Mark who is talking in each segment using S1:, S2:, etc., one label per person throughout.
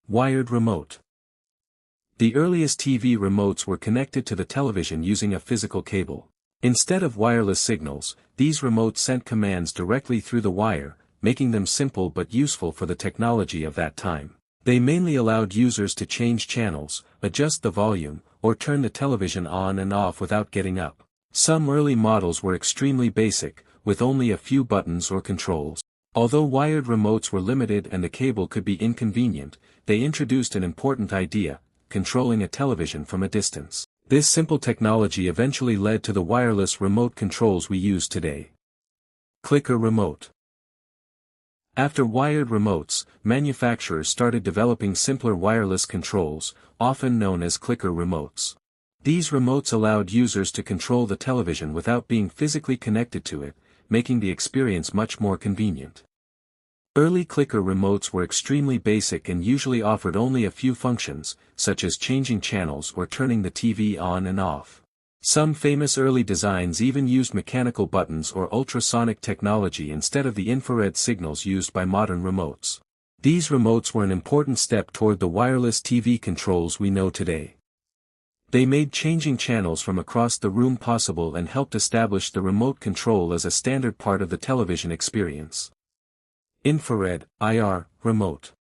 S1: Wired remote. The earliest TV remotes were connected to the television using a physical cable. Instead of wireless signals, these remotes sent commands directly through the wire, making them simple but useful for the technology of that time. They mainly allowed users to change channels, adjust the volume, or turn the television on and off without getting up. Some early models were extremely basic, with only a few buttons or controls. Although wired remotes were limited and the cable could be inconvenient, they introduced an important idea: controlling a television from a distance. This simple technology eventually led to the wireless remote controls we use today. Clicker remote. After wired remotes, manufacturers started developing simpler wireless controls, often known as clicker remotes. These remotes allowed users to control the television without being physically connected to it, making the experience much more convenient. Early clicker remotes were extremely basic and usually offered only a few functions, such as changing channels or turning the TV on and off. Some famous early designs even used mechanical buttons or ultrasonic technology instead of the infrared signals used by modern remotes. These remotes were an important step toward the wireless TV controls we know today. They made changing channels from across the room possible and helped establish the remote control as a standard part of the television experience. Infrared (IR) remote.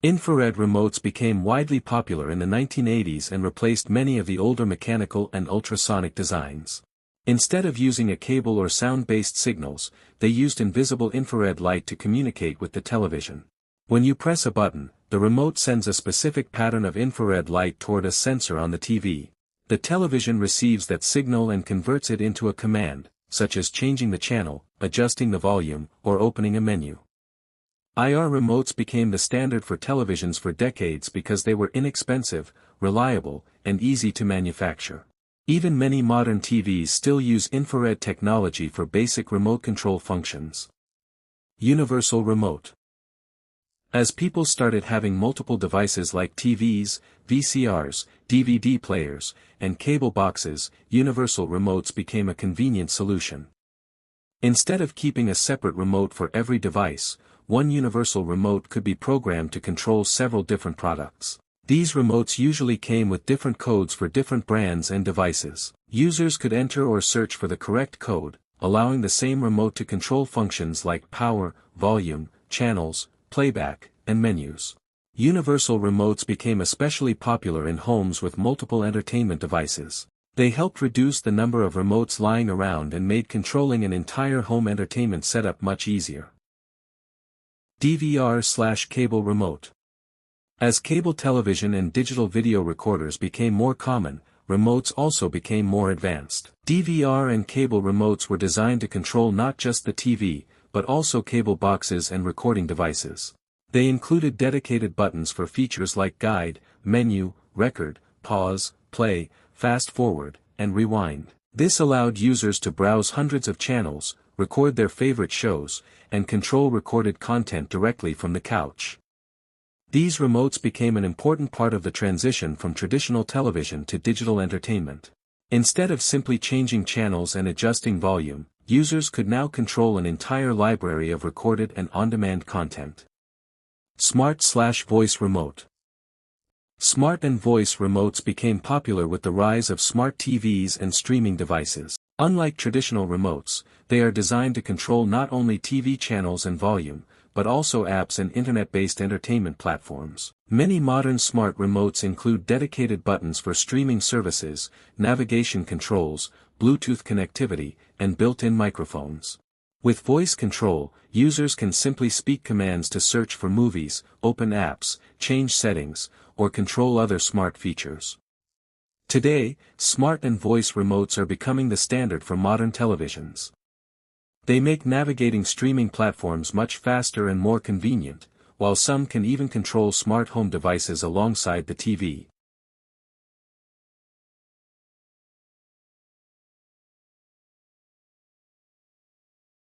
S1: Infrared remotes became widely popular in the 1980s and replaced many of the older mechanical and ultrasonic designs. Instead of using a cable or sound-based signals, they used invisible infrared light to communicate with the television. When you press a button, the remote sends a specific pattern of infrared light toward a sensor on the TV. The television receives that signal and converts it into a command, such as changing the channel, adjusting the volume, or opening a menu. IR remotes became the standard for televisions for decades because they were inexpensive, reliable, and easy to manufacture. Even many modern TVs still use infrared technology for basic remote control functions. Universal remote. As people started having multiple devices like TVs, VCRs, DVD players, and cable boxes, universal remotes became a convenient solution. Instead of keeping a separate remote for every device, one universal remote could be programmed to control several different products. These remotes usually came with different codes for different brands and devices. Users could enter or search for the correct code, allowing the same remote to control functions like power, volume, channels, playback, and menus. Universal remotes became especially popular in homes with multiple entertainment devices. They helped reduce the number of remotes lying around and made controlling an entire home entertainment setup much easier. DVR/cable remote. As cable television and digital video recorders became more common, remotes also became more advanced. DVR and cable remotes were designed to control not just the TV, but also cable boxes and recording devices. They included dedicated buttons for features like guide, menu, record, pause, play, fast forward, and rewind. This allowed users to browse hundreds of channels, record their favorite shows, and control recorded content directly from the couch. These remotes became an important part of the transition from traditional television to digital entertainment. Instead of simply changing channels and adjusting volume, users could now control an entire library of recorded and on-demand content. Smart/voice remote. Smart and voice remotes became popular with the rise of smart TVs and streaming devices. Unlike traditional remotes, they are designed to control not only TV channels and volume, but also apps and internet-based entertainment platforms. Many modern smart remotes include dedicated buttons for streaming services, navigation controls, Bluetooth connectivity, and built-in microphones. With voice control, users can simply speak commands to search for movies, open apps, change settings, or control other smart features. Today, smart and voice remotes are becoming the standard for modern televisions. They make navigating streaming platforms much faster and more convenient, while some can even control smart home devices alongside the TV.